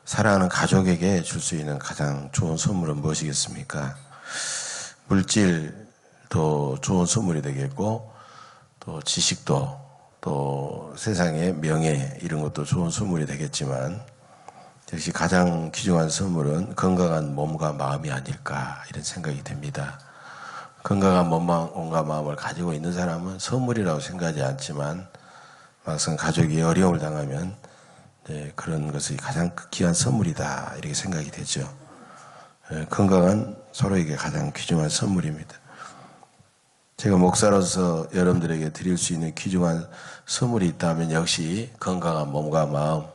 사랑하는 가족에게 줄 수 있는 가장 좋은 선물은 무엇이겠습니까? 물질도 좋은 선물이 되겠고, 또 지식도, 또 세상의 명예 이런 것도 좋은 선물이 되겠지만, 역시 가장 귀중한 선물은 건강한 몸과 마음이 아닐까 이런 생각이 듭니다. 건강한 몸과 마음을 가지고 있는 사람은 선물이라고 생각하지 않지만, 막상 가족이 어려움을 당하면 그런 것이 가장 귀한 선물이다 이렇게 생각이 되죠. 건강은 서로에게 가장 귀중한 선물입니다. 제가 목사로서 여러분들에게 드릴 수 있는 귀중한 선물이 있다면 역시 건강한 몸과 마음,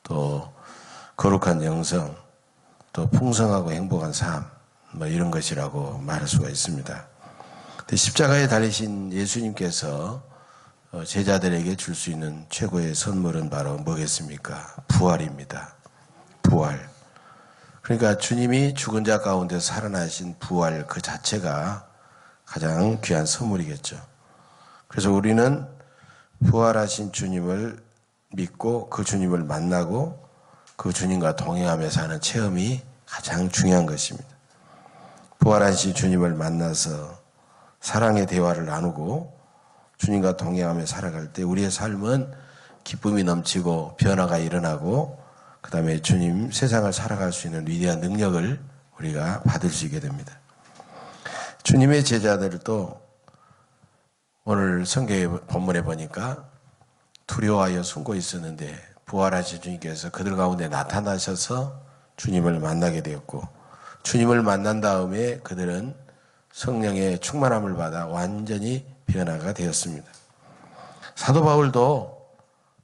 또 거룩한 영성, 또 풍성하고 행복한 삶, 이런 것이라고 말할 수가 있습니다. 십자가에 달리신 예수님께서 제자들에게 줄 수 있는 최고의 선물은 바로 뭐겠습니까? 부활입니다. 부활. 그러니까 주님이 죽은 자 가운데 살아나신 부활 그 자체가 가장 귀한 선물이겠죠. 그래서 우리는 부활하신 주님을 믿고 그 주님을 만나고 그 주님과 동행하며 사는 체험이 가장 중요한 것입니다. 부활하신 주님을 만나서 사랑의 대화를 나누고 주님과 동행하며 살아갈 때 우리의 삶은 기쁨이 넘치고 변화가 일어나고 그 다음에 주님 세상을 살아갈 수 있는 위대한 능력을 우리가 받을 수 있게 됩니다. 주님의 제자들도 오늘 성경의 본문에 보니까 두려워하여 숨고 있었는데 부활하신 주님께서 그들 가운데 나타나셔서 주님을 만나게 되었고 주님을 만난 다음에 그들은 성령의 충만함을 받아 완전히 변화가 되었습니다. 사도 바울도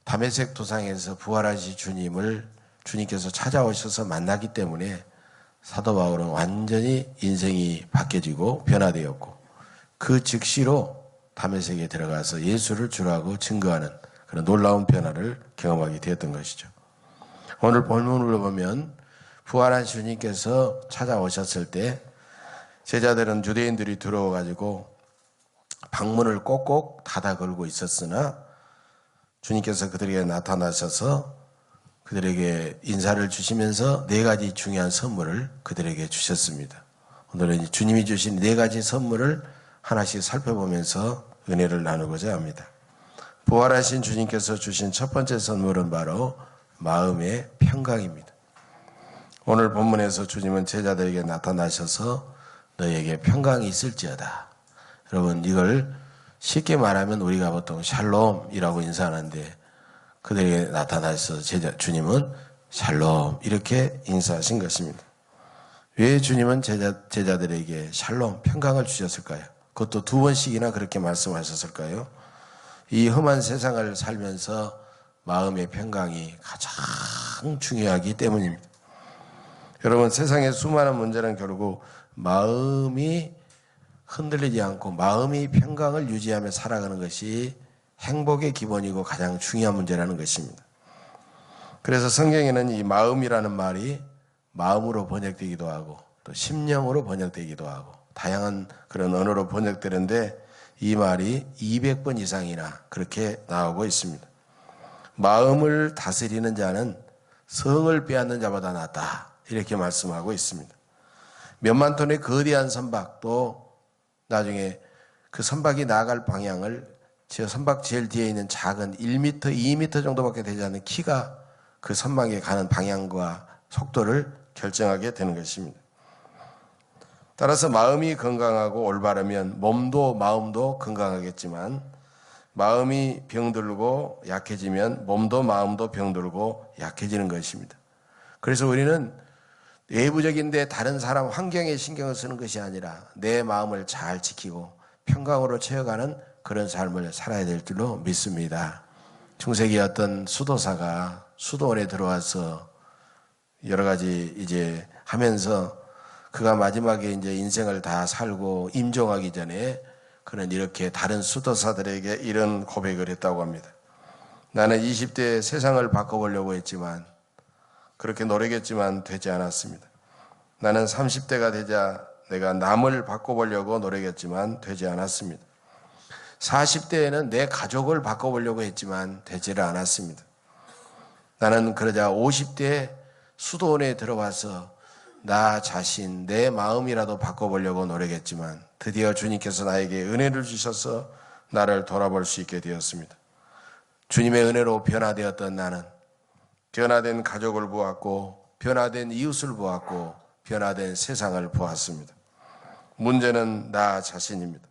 다메섹 도상에서 부활하신 주님을 주님께서 찾아오셔서 만나기 때문에 사도 바울은 완전히 인생이 바뀌어지고 변화되었고 그 즉시로 다메섹에 들어가서 예수를 주라고 증거하는 그런 놀라운 변화를 경험하게 되었던 것이죠. 오늘 본문을 보면 부활하신 주님께서 찾아오셨을 때 제자들은 유대인들이 들어와가지고 방문을 꼭꼭 닫아 걸고 있었으나 주님께서 그들에게 나타나셔서 그들에게 인사를 주시면서 4가지 중요한 선물을 그들에게 주셨습니다. 오늘은 주님이 주신 4가지 선물을 하나씩 살펴보면서 은혜를 나누고자 합니다. 부활하신 주님께서 주신 첫 번째 선물은 바로 마음의 평강입니다. 오늘 본문에서 주님은 제자들에게 나타나셔서 너에게 평강이 있을지어다. 여러분 이걸 쉽게 말하면 우리가 보통 샬롬이라고 인사하는데 그들에게 나타나셔서 주님은 샬롬 이렇게 인사하신 것입니다. 왜 주님은 제자들에게 샬롬 평강을 주셨을까요? 그것도 2번씩이나 그렇게 말씀하셨을까요? 이 험한 세상을 살면서 마음의 평강이 가장 중요하기 때문입니다. 여러분 세상의 수많은 문제는 결국 마음이 흔들리지 않고 마음이 평강을 유지하며 살아가는 것이 행복의 기본이고 가장 중요한 문제라는 것입니다. 그래서 성경에는 이 마음이라는 말이 마음으로 번역되기도 하고 또 심령으로 번역되기도 하고 다양한 그런 언어로 번역되는데 이 말이 200번 이상이나 그렇게 나오고 있습니다. 마음을 다스리는 자는 성을 빼앗는 자보다 낫다 이렇게 말씀하고 있습니다. 몇만 톤의 거대한 선박 또 나중에 그 선박이 나아갈 방향을 저 선박 제일 뒤에 있는 작은 1m, 2m 정도밖에 되지 않는 키가 그 선박에 가는 방향과 속도를 결정하게 되는 것입니다. 따라서 마음이 건강하고 올바르면 몸도 마음도 건강하겠지만 마음이 병들고 약해지면 몸도 마음도 병들고 약해지는 것입니다. 그래서 우리는 외부적인데 다른 사람 환경에 신경을 쓰는 것이 아니라 내 마음을 잘 지키고 평강으로 채워가는 그런 삶을 살아야 될 줄로 믿습니다. 중세기 어떤 수도사가 수도원에 들어와서 여러 가지 이제 하면서 그가 마지막에 이제 인생을 다 살고 임종하기 전에 그는 이렇게 다른 수도사들에게 이런 고백을 했다고 합니다. 나는 20대에 세상을 바꿔보려고 했지만 그렇게 노력했지만 되지 않았습니다. 나는 30대가 되자 내가 남을 바꿔보려고 노력했지만 되지 않았습니다. 40대에는 내 가족을 바꿔보려고 했지만 되지를 않았습니다. 나는 그러자 50대에 수도원에 들어와서 나 자신, 내 마음이라도 바꿔보려고 노력했지만 드디어 주님께서 나에게 은혜를 주셔서 나를 돌아볼 수 있게 되었습니다. 주님의 은혜로 변화되었던 나는 변화된 가족을 보았고, 변화된 이웃을 보았고, 변화된 세상을 보았습니다. 문제는 나 자신입니다.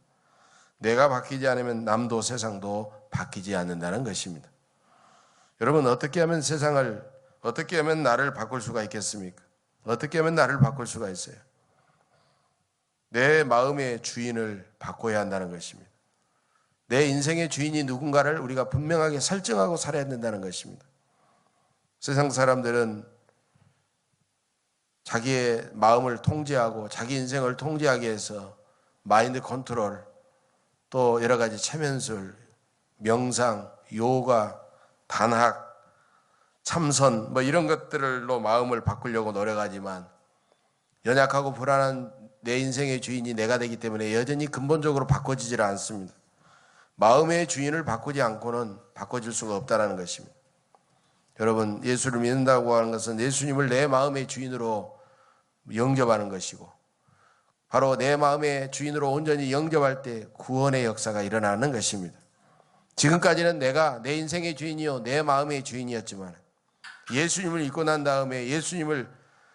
내가 바뀌지 않으면 남도 세상도 바뀌지 않는다는 것입니다. 여러분, 어떻게 하면 세상을, 어떻게 하면 나를 바꿀 수가 있겠습니까? 어떻게 하면 나를 바꿀 수가 있어요? 내 마음의 주인을 바꿔야 한다는 것입니다. 내 인생의 주인이 누군가를 우리가 분명하게 설정하고 살아야 된다는 것입니다. 세상 사람들은 자기의 마음을 통제하고 자기 인생을 통제하기 위해서 마인드 컨트롤, 또 여러 가지 체면술, 명상, 요가, 단학, 참선 이런 것들로 마음을 바꾸려고 노력하지만 연약하고 불안한 내 인생의 주인이 내가 되기 때문에 여전히 근본적으로 바꿔지질 않습니다. 마음의 주인을 바꾸지 않고는 바꿔질 수가 없다는 것입니다. 여러분, 예수를 믿는다고 하는 것은 예수님을 내 마음의 주인으로 영접하는 것이고, 바로 내 마음의 주인으로 온전히 영접할 때 구원의 역사가 일어나는 것입니다. 지금까지는 내가 내 인생의 주인이요 내 마음의 주인이었지만 예수님을 믿고 난 다음에 예수님을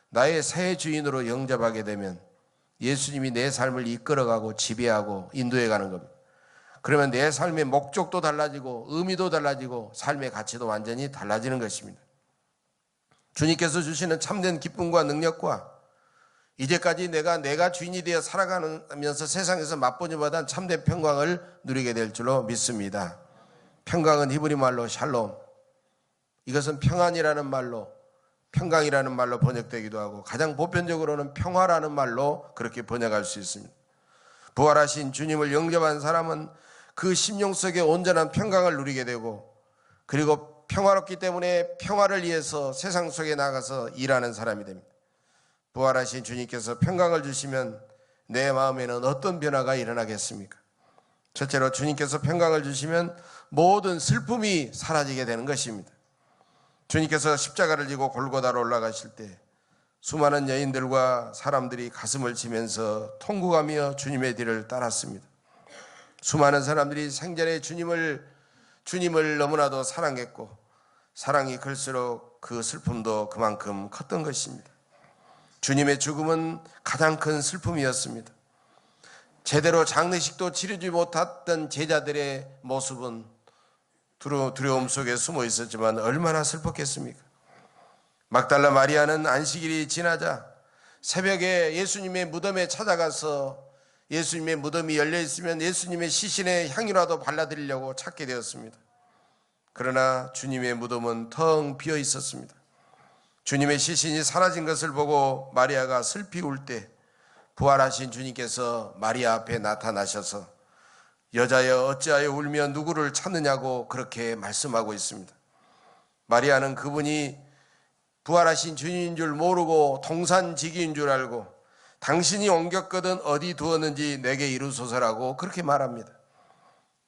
나의 새 주인으로 영접하게 되면 예수님이 내 삶을 이끌어가고 지배하고 인도해가는 겁니다. 그러면 내 삶의 목적도 달라지고 의미도 달라지고 삶의 가치도 완전히 달라지는 것입니다. 주님께서 주시는 참된 기쁨과 능력과 이제까지 내가 주인이 되어 살아가면서 세상에서 맛보지 못한 참된 평강을 누리게 될 줄로 믿습니다. 평강은 히브리 말로 샬롬, 이것은 평안이라는 말로, 평강이라는 말로 번역되기도 하고 가장 보편적으로는 평화라는 말로 그렇게 번역할 수 있습니다. 부활하신 주님을 영접한 사람은 그 심령 속에 온전한 평강을 누리게 되고, 그리고 평화롭기 때문에 평화를 위해서 세상 속에 나가서 일하는 사람이 됩니다. 부활하신 주님께서 평강을 주시면 내 마음에는 어떤 변화가 일어나겠습니까? 첫째로 주님께서 평강을 주시면 모든 슬픔이 사라지게 되는 것입니다. 주님께서 십자가를 지고 골고다로 올라가실 때 수많은 여인들과 사람들이 가슴을 치면서 통곡하며 주님의 뒤를 따랐습니다. 수많은 사람들이 생전에 주님을 너무나도 사랑했고, 사랑이 클수록 그 슬픔도 그만큼 컸던 것입니다. 주님의 죽음은 가장 큰 슬픔이었습니다. 제대로 장례식도 치르지 못했던 제자들의 모습은 두려움 속에 숨어 있었지만 얼마나 슬펐겠습니까? 막달라 마리아는 안식일이 지나자 새벽에 예수님의 무덤에 찾아가서 예수님의 무덤이 열려 있으면 예수님의 시신의 향유라도 발라드리려고 찾게 되었습니다. 그러나 주님의 무덤은 텅 비어 있었습니다. 주님의 시신이 사라진 것을 보고 마리아가 슬피 울 때 부활하신 주님께서 마리아 앞에 나타나셔서 여자여 어찌하여 울며 누구를 찾느냐고 그렇게 말씀하고 있습니다. 마리아는 그분이 부활하신 주님인 줄 모르고 동산지기인 줄 알고 당신이 옮겼거든 어디 두었는지 내게 이루소서라고 그렇게 말합니다.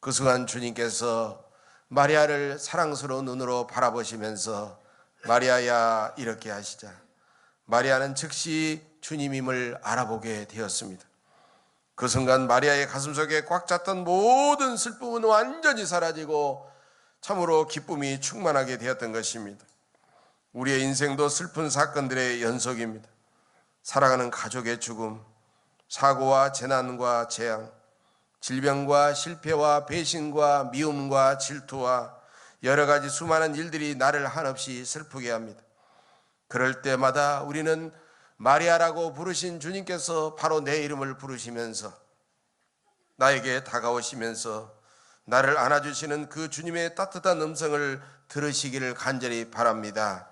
그 순간 주님께서 마리아를 사랑스러운 눈으로 바라보시면서 마리아야 이렇게 하시자 마리아는 즉시 주님임을 알아보게 되었습니다. 그 순간 마리아의 가슴속에 꽉 찼던 모든 슬픔은 완전히 사라지고 참으로 기쁨이 충만하게 되었던 것입니다. 우리의 인생도 슬픈 사건들의 연속입니다. 사랑하는 가족의 죽음, 사고와 재난과 재앙, 질병과 실패와 배신과 미움과 질투와 여러 가지 수많은 일들이 나를 한없이 슬프게 합니다. 그럴 때마다 우리는 마리아라고 부르신 주님께서 바로 내 이름을 부르시면서 나에게 다가오시면서 나를 안아주시는 그 주님의 따뜻한 음성을 들으시기를 간절히 바랍니다.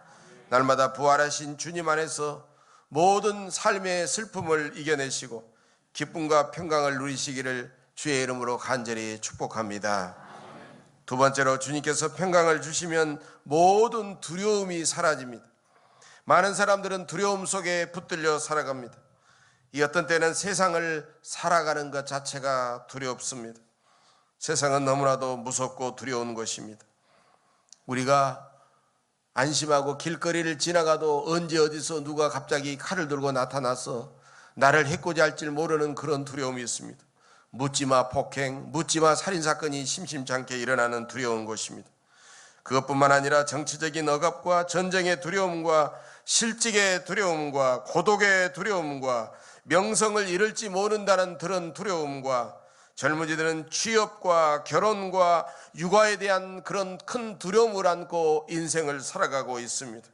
날마다 부활하신 주님 안에서 모든 삶의 슬픔을 이겨내시고 기쁨과 평강을 누리시기를 주의 이름으로 간절히 축복합니다. 두 번째로 주님께서 평강을 주시면 모든 두려움이 사라집니다. 많은 사람들은 두려움 속에 붙들려 살아갑니다. 이 어떤 때는 세상을 살아가는 것 자체가 두렵습니다. 세상은 너무나도 무섭고 두려운 것입니다. 우리가 안심하고 길거리를 지나가도 언제 어디서 누가 갑자기 칼을 들고 나타나서 나를 해코지 할지 모르는 그런 두려움이 있습니다. 묻지마 폭행, 묻지마 살인사건이 심심찮게 일어나는 두려운 것입니다. 그것뿐만 아니라 정치적인 억압과 전쟁의 두려움과 실직의 두려움과 고독의 두려움과 명성을 잃을지 모른다는 그런 두려움과 젊은이들은 취업과 결혼과 육아에 대한 그런 큰 두려움을 안고 인생을 살아가고 있습니다.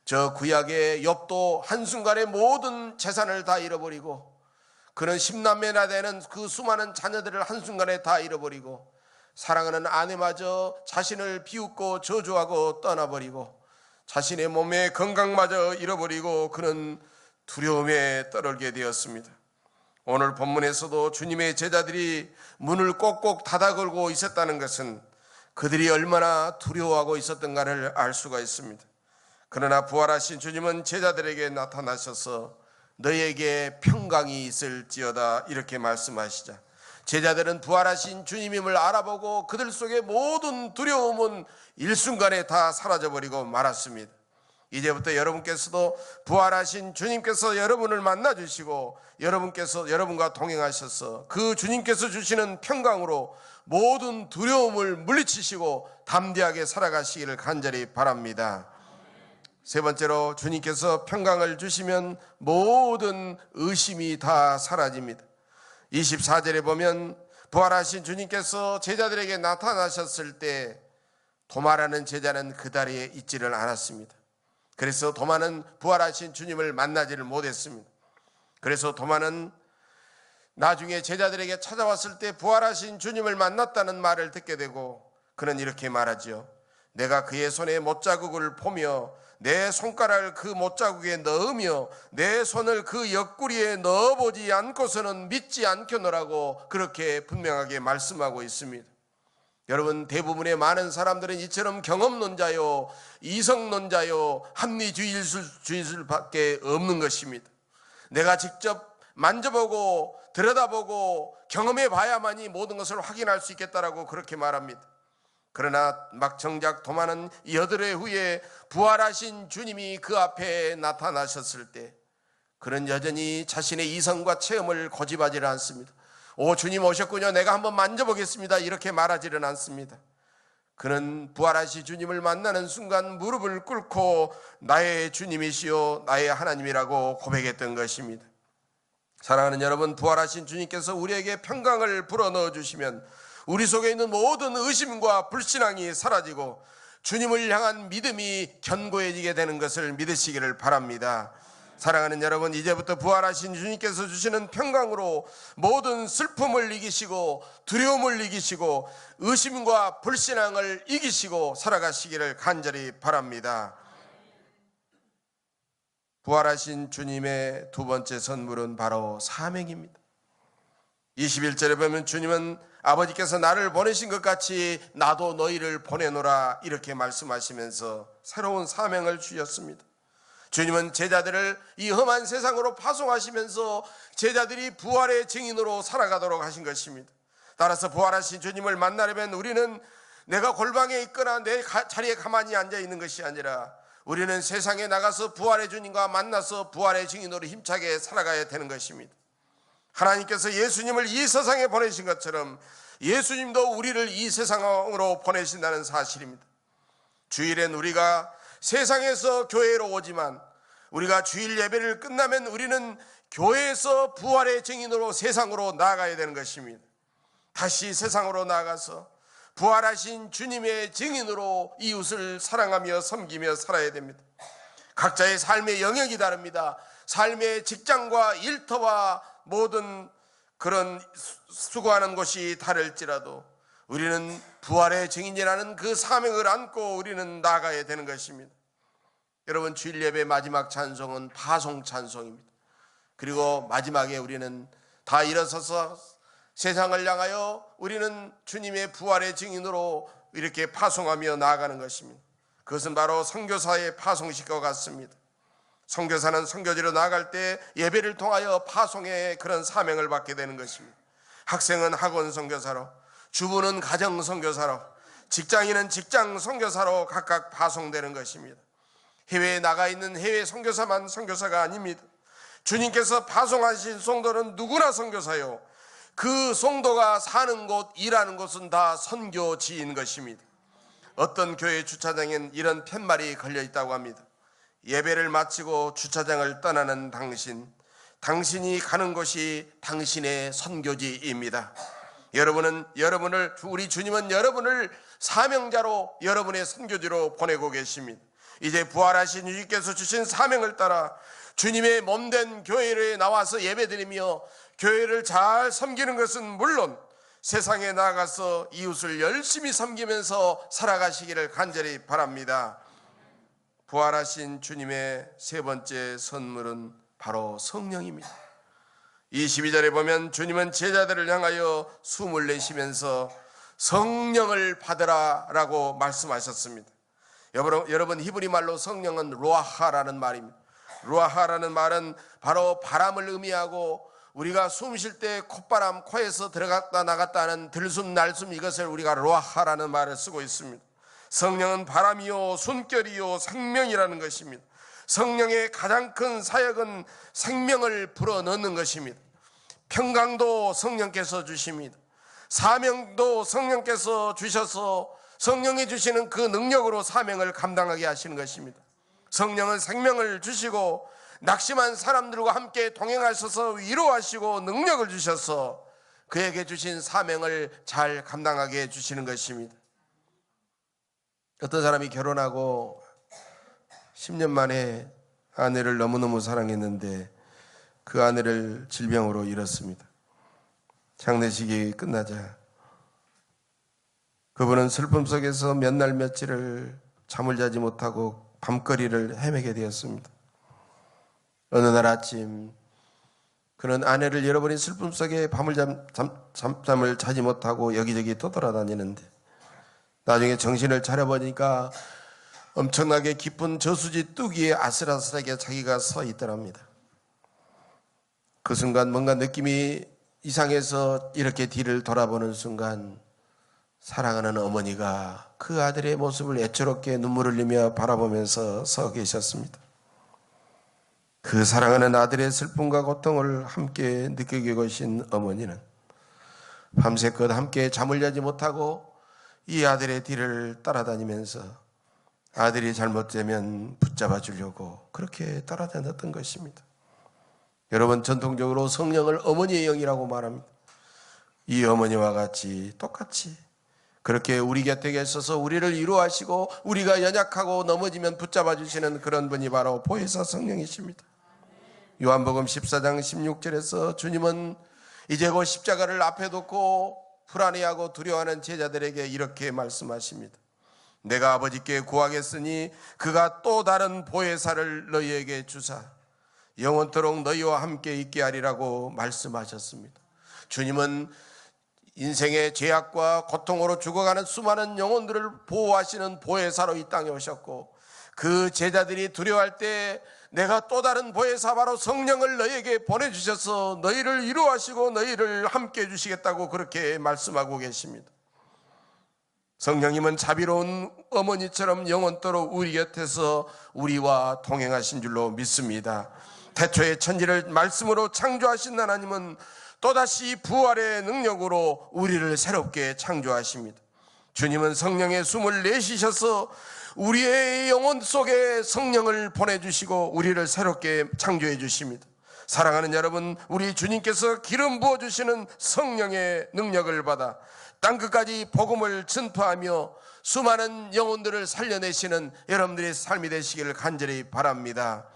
저 구약의 욥도 한순간에 모든 재산을 다 잃어버리고 그는 10남매나 되는 그 수많은 자녀들을 한순간에 다 잃어버리고 사랑하는 아내마저 자신을 비웃고 저주하고 떠나버리고 자신의 몸의 건강마저 잃어버리고 그는 두려움에 떨게 되었습니다. 오늘 본문에서도 주님의 제자들이 문을 꼭꼭 닫아 걸고 있었다는 것은 그들이 얼마나 두려워하고 있었던가를 알 수가 있습니다. 그러나 부활하신 주님은 제자들에게 나타나셔서 너에게 평강이 있을지어다 이렇게 말씀하시자 제자들은 부활하신 주님임을 알아보고 그들 속의 모든 두려움은 일순간에 다 사라져버리고 말았습니다. 이제부터 여러분께서도 부활하신 주님께서 여러분을 만나주시고 여러분과 동행하셔서 그 주님께서 주시는 평강으로 모든 두려움을 물리치시고 담대하게 살아가시기를 간절히 바랍니다. 세 번째로 주님께서 평강을 주시면 모든 의심이 다 사라집니다. 24절에 보면 부활하신 주님께서 제자들에게 나타나셨을 때 도마라는 제자는 그 자리에 있지를 않았습니다. 그래서 도마는 부활하신 주님을 만나지를 못했습니다. 그래서 도마는 나중에 제자들에게 찾아왔을 때 부활하신 주님을 만났다는 말을 듣게 되고 그는 이렇게 말하죠. 내가 그의 손에 못자국을 보며 내 손가락을 그 못자국에 넣으며 내 손을 그 옆구리에 넣어보지 않고서는 믿지 않겠노라고 그렇게 분명하게 말씀하고 있습니다. 여러분, 대부분의 많은 사람들은 이처럼 경험론자요, 이성론자요, 합리주의술밖에 없는 것입니다. 내가 직접 만져보고 들여다보고 경험해 봐야만이 모든 것을 확인할 수 있겠다라고 그렇게 말합니다. 그러나 막 정작 도마는 8회 후에 부활하신 주님이 그 앞에 나타나셨을 때 그는 여전히 자신의 이성과 체험을 고집하지는 않습니다. 오, 주님 오셨군요. 내가 한번 만져보겠습니다. 이렇게 말하지는 않습니다. 그는 부활하신 주님을 만나는 순간 무릎을 꿇고 나의 주님이시요 나의 하나님이라고 고백했던 것입니다. 사랑하는 여러분, 부활하신 주님께서 우리에게 평강을 불어넣어 주시면 우리 속에 있는 모든 의심과 불신앙이 사라지고 주님을 향한 믿음이 견고해지게 되는 것을 믿으시기를 바랍니다. 사랑하는 여러분, 이제부터 부활하신 주님께서 주시는 평강으로 모든 슬픔을 이기시고 두려움을 이기시고 의심과 불신앙을 이기시고 살아가시기를 간절히 바랍니다. 부활하신 주님의 두 번째 선물은 바로 사명입니다. 21절에 보면 주님은 아버지께서 나를 보내신 것 같이 나도 너희를 보내노라 이렇게 말씀하시면서 새로운 사명을 주셨습니다. 주님은 제자들을 이 험한 세상으로 파송하시면서 제자들이 부활의 증인으로 살아가도록 하신 것입니다. 따라서 부활하신 주님을 만나려면 우리는 내가 골방에 있거나 내 자리에 가만히 앉아 있는 것이 아니라 우리는 세상에 나가서 부활의 주님과 만나서 부활의 증인으로 힘차게 살아가야 되는 것입니다. 하나님께서 예수님을 이 세상에 보내신 것처럼 예수님도 우리를 이 세상으로 보내신다는 사실입니다. 주일엔 우리가 세상에서 교회로 오지만 우리가 주일 예배를 끝나면 우리는 교회에서 부활의 증인으로 세상으로 나아가야 되는 것입니다. 다시 세상으로 나아가서 부활하신 주님의 증인으로 이웃을 사랑하며 섬기며 살아야 됩니다. 각자의 삶의 영역이 다릅니다. 삶의 직장과 일터와 모든 그런 수고하는 곳이 다를지라도 우리는 부활의 증인이라는 그 사명을 안고 우리는 나아가야 되는 것입니다. 여러분, 주일 예배 마지막 찬송은 파송 찬송입니다. 그리고 마지막에 우리는 다 일어서서 세상을 향하여 우리는 주님의 부활의 증인으로 이렇게 파송하며 나아가는 것입니다. 그것은 바로 선교사의 파송식과 같습니다. 선교사는 선교지로 나아갈 때 예배를 통하여 파송의 그런 사명을 받게 되는 것입니다. 학생은 학원 선교사로, 주부는 가정 선교사로, 직장인은 직장 선교사로 각각 파송되는 것입니다. 해외에 나가 있는 해외 선교사만 선교사가 아닙니다. 주님께서 파송하신 성도는 누구나 선교사요, 그 성도가 사는 곳, 일하는 곳은 다 선교지인 것입니다. 어떤 교회 주차장엔 이런 팻말이 걸려 있다고 합니다. 예배를 마치고 주차장을 떠나는 당신이 가는 곳이 당신의 선교지입니다. 우리 주님은 여러분을 사명자로, 여러분의 선교지로 보내고 계십니다. 이제 부활하신 주님께서 주신 사명을 따라 주님의 몸된 교회에 나와서 예배드리며 교회를 잘 섬기는 것은 물론 세상에 나가서 이웃을 열심히 섬기면서 살아가시기를 간절히 바랍니다. 부활하신 주님의 세 번째 선물은 바로 성령입니다. 22절에 보면 주님은 제자들을 향하여 숨을 내쉬면서 성령을 받으라 라고 말씀하셨습니다. 여러분, 히브리 말로 성령은 루아하라는 말입니다. 루아하라는 말은 바로 바람을 의미하고, 우리가 숨 쉴 때 콧바람, 코에서 들어갔다 나갔다 하는 들숨 날숨, 이것을 우리가 루아하라는 말을 쓰고 있습니다. 성령은 바람이요 숨결이요 생명이라는 것입니다. 성령의 가장 큰 사역은 생명을 불어넣는 것입니다. 평강도 성령께서 주십니다. 사명도 성령께서 주셔서 성령이 주시는 그 능력으로 사명을 감당하게 하시는 것입니다. 성령은 생명을 주시고 낙심한 사람들과 함께 동행하셔서 위로하시고 능력을 주셔서 그에게 주신 사명을 잘 감당하게 해주시는 것입니다. 어떤 사람이 결혼하고 10년 만에 아내를 너무너무 사랑했는데 그 아내를 질병으로 잃었습니다. 장례식이 끝나자 그분은 슬픔 속에서 몇 날 며칠을 잠을 자지 못하고 밤거리를 헤매게 되었습니다. 어느 날 아침 그는 아내를 잃어버린 슬픔 속에 잠을 자지 못하고 여기저기 떠돌아다니는데 나중에 정신을 차려보니까 엄청나게 깊은 저수지 뚜기에 아슬아슬하게 자기가 서 있더랍니다. 그 순간 뭔가 느낌이 이상해서 이렇게 뒤를 돌아보는 순간 사랑하는 어머니가 그 아들의 모습을 애처롭게 눈물을 흘리며 바라보면서 서 계셨습니다. 그 사랑하는 아들의 슬픔과 고통을 함께 느끼고 계신 어머니는 밤새껏 함께 잠을 자지 못하고 이 아들의 뒤를 따라다니면서 아들이 잘못되면 붙잡아 주려고 그렇게 따라다녔던 것입니다. 여러분, 전통적으로 성령을 어머니의 영이라고 말합니다. 이 어머니와 같이 똑같이 그렇게 우리 곁에 계셔서 우리를 위로하시고 우리가 연약하고 넘어지면 붙잡아 주시는 그런 분이 바로 보혜사 성령이십니다. 요한복음 14장 16절에서 주님은 이제 곧 십자가를 앞에 두고 불안해하고 두려워하는 제자들에게 이렇게 말씀하십니다. 내가 아버지께 구하겠으니 그가 또 다른 보혜사를 너희에게 주사 영원토록 너희와 함께 있게 하리라고 말씀하셨습니다. 주님은 인생의 죄악과 고통으로 죽어가는 수많은 영혼들을 보호하시는 보혜사로 이 땅에 오셨고, 그 제자들이 두려워할 때 내가 또 다른 보혜사 바로 성령을 너희에게 보내주셔서 너희를 위로하시고 너희를 함께 해주시겠다고 그렇게 말씀하고 계십니다. 성령님은 자비로운 어머니처럼 영원토록 우리 곁에서 우리와 동행하신 줄로 믿습니다. 태초에 천지를 말씀으로 창조하신 하나님은 또다시 부활의 능력으로 우리를 새롭게 창조하십니다. 주님은 성령의 숨을 내쉬셔서 우리의 영혼 속에 성령을 보내주시고 우리를 새롭게 창조해 주십니다. 사랑하는 여러분, 우리 주님께서 기름 부어주시는 성령의 능력을 받아 땅끝까지 복음을 전파하며 수많은 영혼들을 살려내시는 여러분들의 삶이 되시기를 간절히 바랍니다.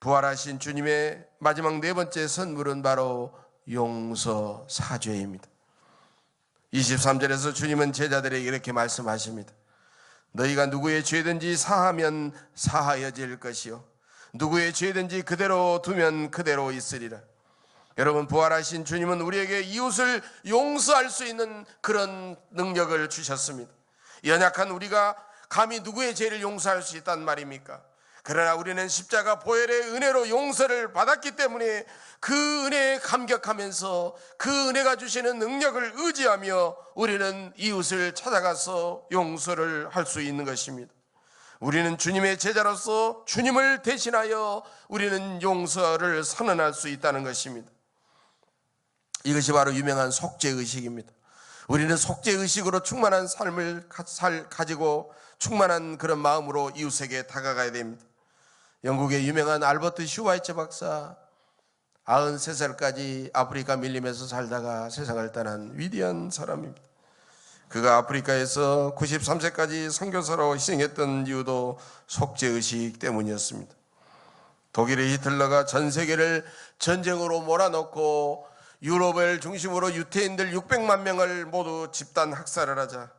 부활하신 주님의 마지막 네 번째 선물은 바로 용서, 사죄입니다. 23절에서 주님은 제자들에게 이렇게 말씀하십니다. 너희가 누구의 죄든지 사하면 사하여질 것이요 누구의 죄든지 그대로 두면 그대로 있으리라. 여러분, 부활하신 주님은 우리에게 이웃을 용서할 수 있는 그런 능력을 주셨습니다. 연약한 우리가 감히 누구의 죄를 용서할 수 있단 말입니까? 그러나 우리는 십자가 보혈의 은혜로 용서를 받았기 때문에 그 은혜에 감격하면서 그 은혜가 주시는 능력을 의지하며 우리는 이웃을 찾아가서 용서를 할 수 있는 것입니다. 우리는 주님의 제자로서 주님을 대신하여 우리는 용서를 선언할 수 있다는 것입니다. 이것이 바로 유명한 속죄의식입니다. 우리는 속죄의식으로 충만한 삶을 가지고 충만한 그런 마음으로 이웃에게 다가가야 됩니다. 영국의 유명한 알버트 슈바이처 박사, 93살까지 아프리카 밀림에서 살다가 세상을 떠난 위대한 사람입니다. 그가 아프리카에서 93세까지 선교사로 희생했던 이유도 속죄의식 때문이었습니다. 독일의 히틀러가 전 세계를 전쟁으로 몰아넣고 유럽을 중심으로 유태인들 600만 명을 모두 집단 학살을 하자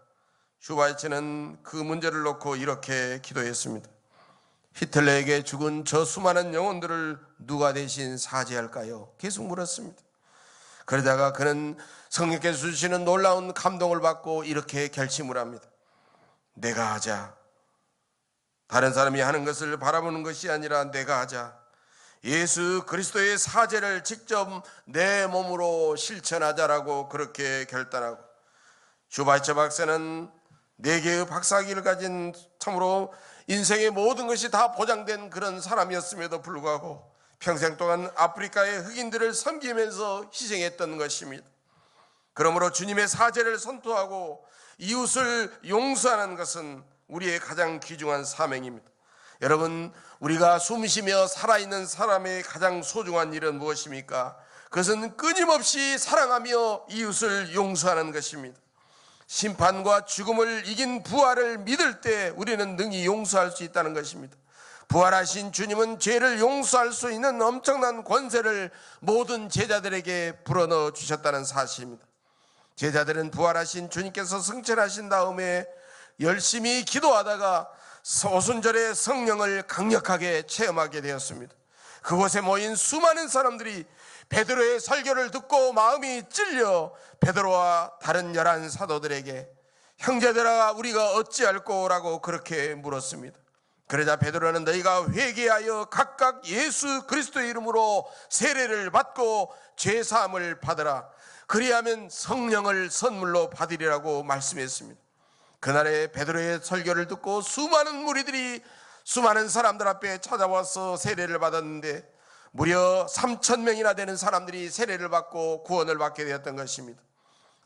슈바이처는 그 문제를 놓고 이렇게 기도했습니다. 히틀러에게 죽은 저 수많은 영혼들을 누가 대신 사죄할까요? 계속 물었습니다. 그러다가 그는 성령께서 주시는 놀라운 감동을 받고 이렇게 결심을 합니다. 내가 하자. 다른 사람이 하는 것을 바라보는 것이 아니라 내가 하자. 예수 그리스도의 사죄를 직접 내 몸으로 실천하자라고 그렇게 결단하고, 슈바이처 박사는 4개의 박사학위를 가진 참으로 인생의 모든 것이 다 보장된 그런 사람이었음에도 불구하고 평생 동안 아프리카의 흑인들을 섬기면서 희생했던 것입니다. 그러므로 주님의 사죄를 선포하고 이웃을 용서하는 것은 우리의 가장 귀중한 사명입니다. 여러분, 우리가 숨쉬며 살아있는 사람의 가장 소중한 일은 무엇입니까? 그것은 끊임없이 사랑하며 이웃을 용서하는 것입니다. 심판과 죽음을 이긴 부활을 믿을 때 우리는 능히 용서할 수 있다는 것입니다. 부활하신 주님은 죄를 용서할 수 있는 엄청난 권세를 모든 제자들에게 불어넣어 주셨다는 사실입니다. 제자들은 부활하신 주님께서 승천하신 다음에 열심히 기도하다가 오순절에 성령을 강력하게 체험하게 되었습니다. 그곳에 모인 수많은 사람들이 베드로의 설교를 듣고 마음이 찔려 베드로와 다른 11 사도들에게 형제들아 우리가 어찌할꼬라고 그렇게 물었습니다. 그러자 베드로는 너희가 회개하여 각각 예수 그리스도의 이름으로 세례를 받고 죄사함을 받으라. 그리하면 성령을 선물로 받으리라고 말씀했습니다. 그날에 베드로의 설교를 듣고 수많은 무리들이 수많은 사람들 앞에 찾아와서 세례를 받았는데 무려 3,000명이나 되는 사람들이 세례를 받고 구원을 받게 되었던 것입니다.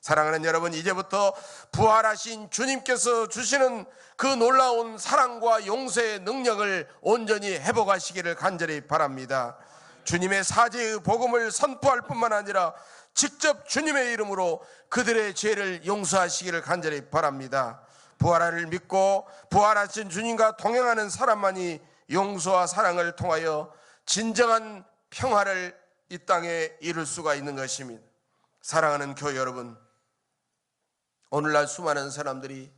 사랑하는 여러분, 이제부터 부활하신 주님께서 주시는 그 놀라운 사랑과 용서의 능력을 온전히 회복하시기를 간절히 바랍니다. 주님의 사죄의 복음을 선포할 뿐만 아니라 직접 주님의 이름으로 그들의 죄를 용서하시기를 간절히 바랍니다. 부활을 믿고 부활하신 주님과 동행하는 사람만이 용서와 사랑을 통하여 진정한 평화를 이 땅에 이룰 수가 있는 것입니다. 사랑하는 교회 여러분, 오늘날 수많은 사람들이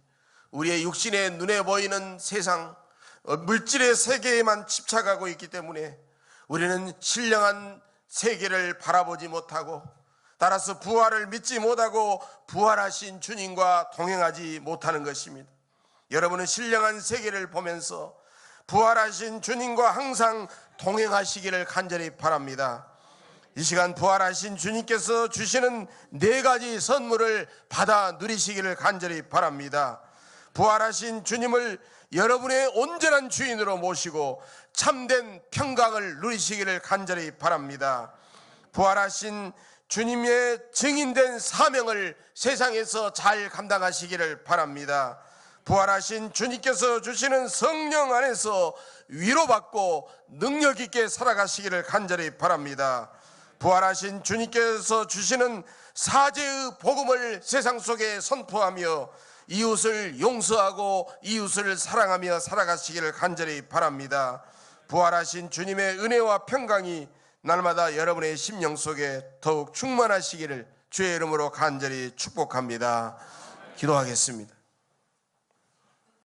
우리의 육신의 눈에 보이는 세상, 물질의 세계에만 집착하고 있기 때문에 우리는 신령한 세계를 바라보지 못하고 따라서 부활을 믿지 못하고 부활하신 주님과 동행하지 못하는 것입니다. 여러분은 신령한 세계를 보면서 부활하신 주님과 항상 동행하시기를 간절히 바랍니다. 이 시간 부활하신 주님께서 주시는 4가지 선물을 받아 누리시기를 간절히 바랍니다. 부활하신 주님을 여러분의 온전한 주인으로 모시고 참된 평강을 누리시기를 간절히 바랍니다. 부활하신 주님의 증인된 사명을 세상에서 잘 감당하시기를 바랍니다. 부활하신 주님께서 주시는 성령 안에서 위로받고 능력 있게 살아가시기를 간절히 바랍니다. 부활하신 주님께서 주시는 사죄의 복음을 세상 속에 선포하며 이웃을 용서하고 이웃을 사랑하며 살아가시기를 간절히 바랍니다. 부활하신 주님의 은혜와 평강이 날마다 여러분의 심령 속에 더욱 충만하시기를 주의 이름으로 간절히 축복합니다. 기도하겠습니다.